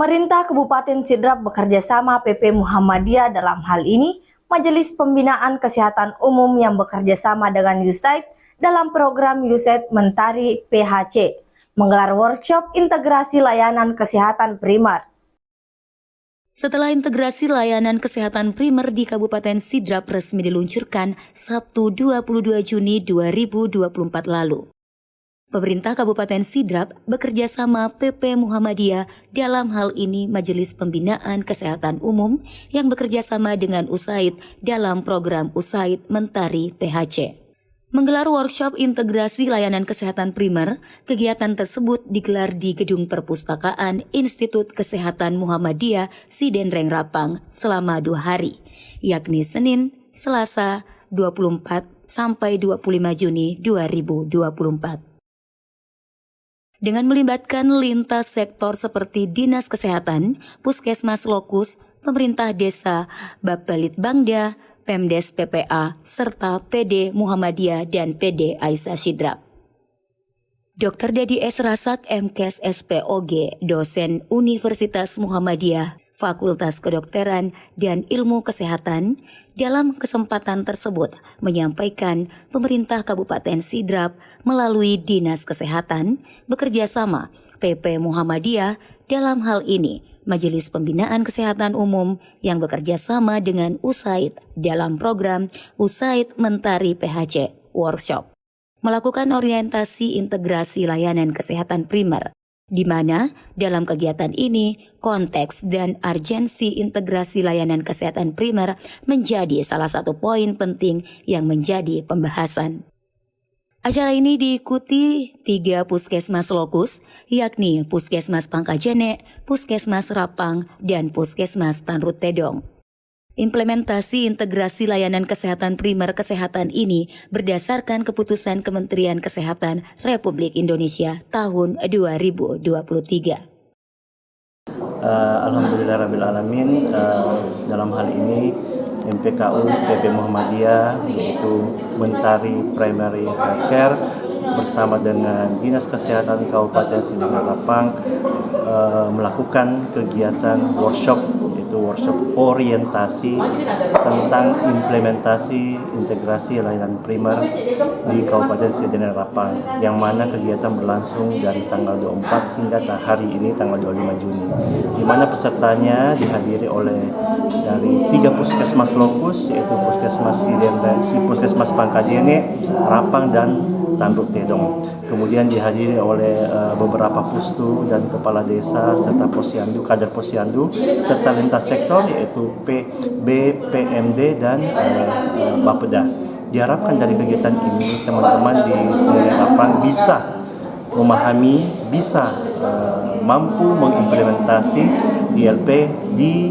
Pemerintah Kabupaten Sidrap bekerja sama PP Muhammadiyah dalam hal ini Majelis Pembinaan Kesehatan Umum yang bekerja sama dengan USAID dalam program USAID Mentari PHC menggelar workshop integrasi layanan kesehatan primer. Setelah integrasi layanan kesehatan primer di Kabupaten Sidrap resmi diluncurkan Sabtu 22 Juni 2024 lalu. Pemerintah Kabupaten Sidrap bekerja sama PP Muhammadiyah dalam hal ini Majelis Pembinaan Kesehatan Umum yang bekerja sama dengan USAID dalam program USAID Mentari PHC. Menggelar workshop integrasi layanan kesehatan primer, kegiatan tersebut digelar di Gedung Perpustakaan Institut Kesehatan Muhammadiyah Sidenreng Rapang selama 2 hari, yakni Senin, Selasa 24 sampai 25 Juni 2024. Dengan melibatkan lintas sektor seperti Dinas Kesehatan, Puskesmas Lokus, Pemerintah Desa, Bapelitbangda, Pemdes PPA, serta PD Muhammadiyah dan PD Aisyah Sidrap. Dr. Dedi S. Rasak, MKes SPOG, dosen Universitas Muhammadiyah, Fakultas Kedokteran dan Ilmu Kesehatan, dalam kesempatan tersebut menyampaikan pemerintah Kabupaten Sidrap melalui Dinas Kesehatan bekerja sama PP Muhammadiyah dalam hal ini Majelis Pembinaan Kesehatan Umum yang bekerja sama dengan USAID dalam program USAID Mentari PHC Workshop melakukan orientasi integrasi layanan kesehatan primer, di mana dalam kegiatan ini konteks dan urgensi integrasi layanan kesehatan primer menjadi salah satu poin penting yang menjadi pembahasan. Acara ini diikuti 3 Puskesmas Lokus, yakni Puskesmas Pangkajene, Puskesmas Rapang, dan Puskesmas Tanrut Tedong. Implementasi integrasi layanan kesehatan primer kesehatan ini berdasarkan keputusan Kementerian Kesehatan Republik Indonesia tahun 2023. Alhamdulillahirrahmanirrahim, dalam hal ini MPKU PP Muhammadiyah yaitu Mentari Primary Care bersama dengan Dinas Kesehatan Kabupaten Sidenreng Rapang melakukan kegiatan workshop, yaitu workshop orientasi tentang implementasi integrasi layanan primer di Kabupaten Sidenreng Rapang, yang mana kegiatan berlangsung dari tanggal 24 hingga hari ini tanggal 25 Juni, di mana pesertanya dihadiri oleh dari 3 puskesmas lokus, yaitu Puskesmas Sidenreng, Puskesmas Pangkajene, Rapang, dan Tanrut Tedong. Kemudian dihadiri oleh beberapa pustu dan kepala desa serta posyandu, kader posyandu, serta lintas sektor yaitu PB, PMD, dan Bapeda. Diharapkan dari kegiatan ini teman-teman di Sidenreng Rapang bisa memahami, bisa mampu mengimplementasi ILP di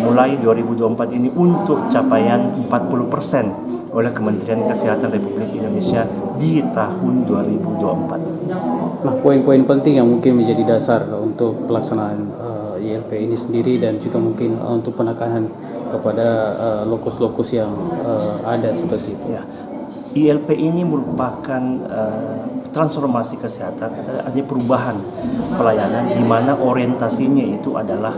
mulai 2024 ini untuk capaian 40% oleh Kementerian Kesehatan Republik Indonesia di tahun 2024. Nah, poin-poin penting yang mungkin menjadi dasar untuk pelaksanaan ILP ini sendiri dan juga mungkin untuk penekanan kepada lokus-lokus yang ada seperti itu. Ya. ILP ini merupakan transformasi kesehatan, ada perubahan pelayanan di mana orientasinya itu adalah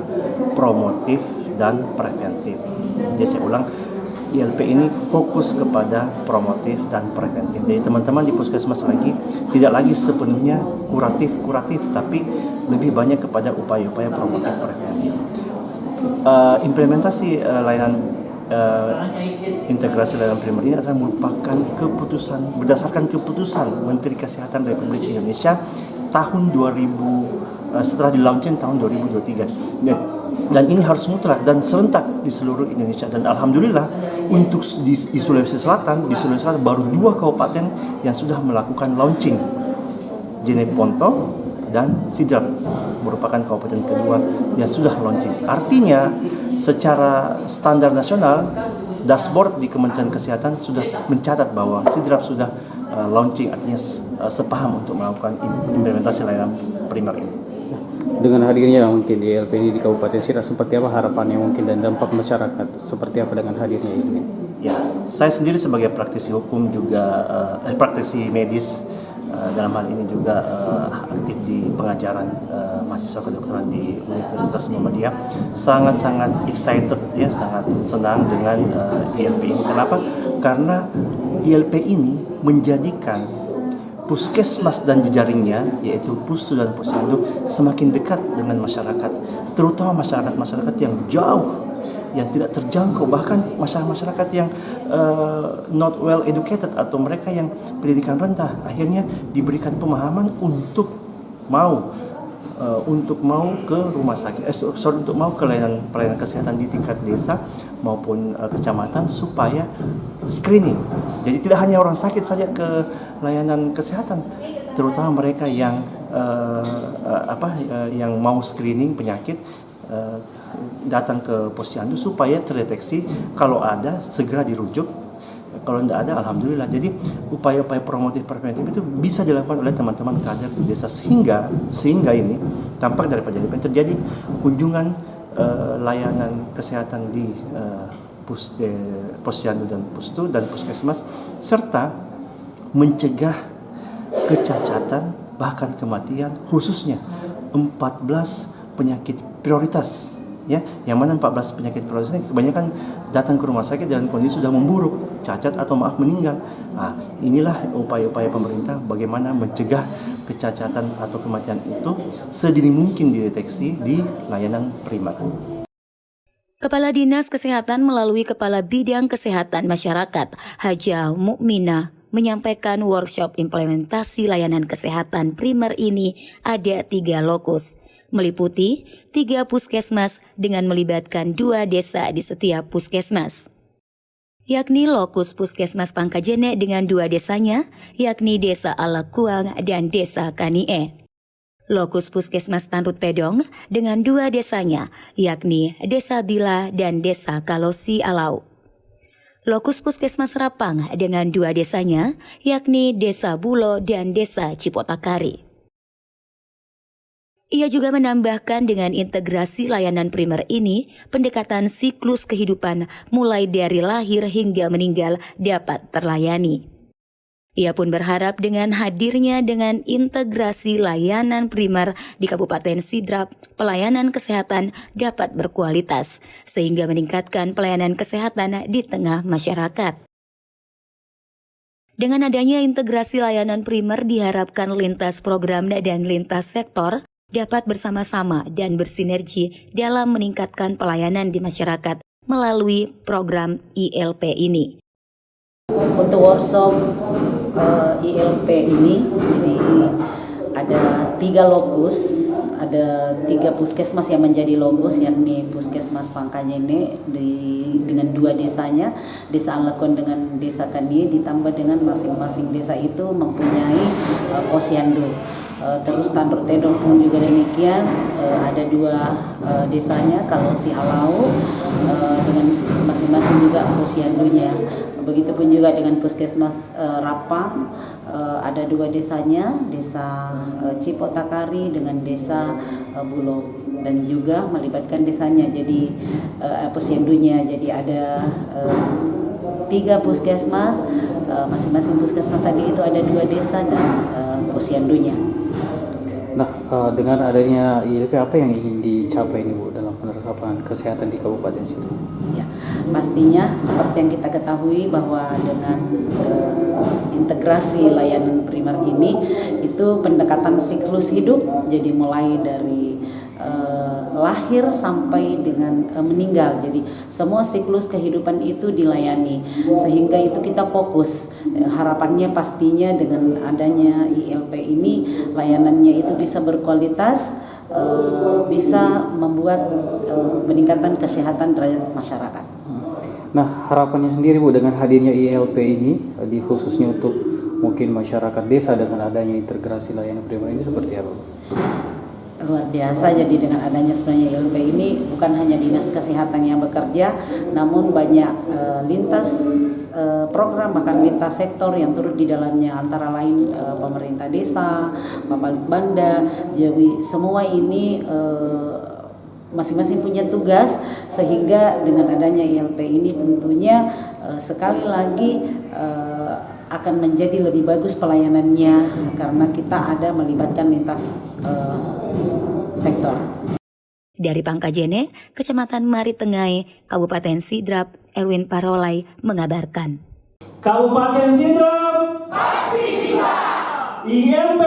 promotif dan preventif. Jadi saya ulang, ILP ini fokus kepada promotif dan preventif. Jadi teman-teman di puskesmas lagi tidak lagi sepenuhnya kuratif, tapi lebih banyak kepada upaya-upaya promotif preventif. Implementasi layanan integrasi layanan primer ini adalah merupakan keputusan berdasarkan keputusan Menteri Kesehatan Republik Indonesia tahun 2000 setelah di-launching tahun 2023. Dan ini harus mutlak dan serentak di seluruh Indonesia. Dan alhamdulillah untuk di Sulawesi Selatan baru 2 kabupaten yang sudah melakukan launching, Jeneponto dan Sidrap merupakan kabupaten kedua yang sudah launching. Artinya secara standar nasional, dashboard di Kementerian Kesehatan sudah mencatat bahwa Sidrap sudah launching, artinya sepaham untuk melakukan implementasi layanan primer ini. Dengan hadirnya mungkin di ILP ini di Kabupaten Sidrap, seperti apa harapannya mungkin dan dampak masyarakat seperti apa dengan hadirnya ini? Ya, saya sendiri sebagai praktisi hukum juga praktisi medis dalam hal ini juga aktif di pengajaran mahasiswa kedokteran di Universitas Muhammadiyah, sangat-sangat excited ya, sangat senang dengan ILP ini. Kenapa? Karena ILP ini menjadikan puskesmas dan jejaringnya, yaitu Pustu dan Posyandu, semakin dekat dengan masyarakat, terutama masyarakat-masyarakat yang jauh, yang tidak terjangkau, bahkan masyarakat yang not well educated atau mereka yang pendidikan rendah, akhirnya diberikan pemahaman untuk mau ke rumah sakit, untuk mau ke pelayanan kesehatan di tingkat desa maupun kecamatan supaya screening. Jadi tidak hanya orang sakit saja ke layanan kesehatan, terutama mereka yang yang mau screening penyakit datang ke posyandu supaya terdeteksi, kalau ada segera dirujuk, kalau tidak ada alhamdulillah. Jadi upaya-upaya promotif preventif itu bisa dilakukan oleh teman-teman kader di desa sehingga ini tampak daripada terjadi kunjungan layanan kesehatan di posyandu dan pustu dan puskesmas, serta mencegah kecacatan bahkan kematian, khususnya 14 penyakit prioritas ya, yang mana 14 penyakit prioritas ini kebanyakan datang ke rumah sakit dalam kondisi sudah memburuk, cacat atau meninggal. Nah, inilah upaya-upaya pemerintah bagaimana mencegah kecacatan atau kematian itu sedini mungkin dideteksi di layanan primer. Kepala Dinas Kesehatan melalui Kepala Bidang Kesehatan Masyarakat, Hajah Mukminah, menyampaikan workshop implementasi layanan kesehatan primer ini ada 3 lokus, meliputi 3 puskesmas dengan melibatkan 2 desa di setiap puskesmas, yakni lokus Puskesmas Pangkajene dengan 2 desanya, yakni Desa Alakuang dan Desa Kanie. Lokus Puskesmas Tanrut Tedong dengan 2 desanya, yakni Desa Bila dan Desa Kalosi Alau. Lokus Puskesmas Rapang dengan 2 desanya, yakni Desa Bulo dan Desa Cipotakari. Ia juga menambahkan dengan integrasi layanan primer ini, pendekatan siklus kehidupan mulai dari lahir hingga meninggal dapat terlayani. Ia pun berharap dengan hadirnya dengan integrasi layanan primer di Kabupaten Sidrap, pelayanan kesehatan dapat berkualitas, sehingga meningkatkan pelayanan kesehatan di tengah masyarakat. Dengan adanya integrasi layanan primer diharapkan lintas program dan lintas sektor dapat bersama-sama dan bersinergi dalam meningkatkan pelayanan di masyarakat melalui program ILP ini. Untuk workshop ILP ini, jadi ada 3 lokus, ada 3 puskesmas yang menjadi lokus, yakni Puskesmas Pangkajene dengan 2 desanya, Desa Alakon dengan Desa Kanie, ditambah dengan masing-masing desa itu mempunyai posyandu. Terus Tanrut Tedong pun juga demikian, ada 2 desanya, Kalosi Alau dengan masing-masing juga posyandunya. Begitupun juga dengan Puskesmas Rapang, ada 2 desanya, Desa Cipotakari dengan Desa Bulo, dan juga melibatkan desanya jadi posyandunya. Jadi ada 3 puskesmas, masing-masing puskesmas tadi itu ada 2 desa dan posyandunya. Nah, dengan adanya ILP, apa yang ingin dicapai ini Bu dalam penerapan kesehatan di Kabupaten Sidrap? Ya, pastinya seperti yang kita ketahui bahwa dengan integrasi layanan primer ini itu pendekatan siklus hidup, jadi mulai dari lahir sampai dengan meninggal. Jadi semua siklus kehidupan itu dilayani, sehingga itu kita fokus. Harapannya pastinya dengan adanya ILP ini layanannya itu bisa berkualitas, bisa membuat peningkatan kesehatan derajat masyarakat. Nah, harapannya sendiri Bu dengan hadirnya ILP ini, khususnya untuk mungkin masyarakat desa dengan adanya integrasi layanan primer ini seperti apa Bu? Luar biasa. Jadi dengan adanya sebenarnya ILP ini bukan hanya Dinas Kesehatan yang bekerja, namun banyak lintas program, bahkan lintas sektor yang turut di dalamnya, antara lain pemerintah desa, Bapalik Banda. Jadi semua ini masing-masing punya tugas, sehingga dengan adanya ILP ini tentunya sekali lagi akan menjadi lebih bagus pelayanannya karena kita ada melibatkan lintas sektor. Dari Pangkajene, Kecamatan Maritengai, Kabupaten Sidrap, Erwin Parolai mengabarkan. Kabupaten Sidrap pasti bisa. ILP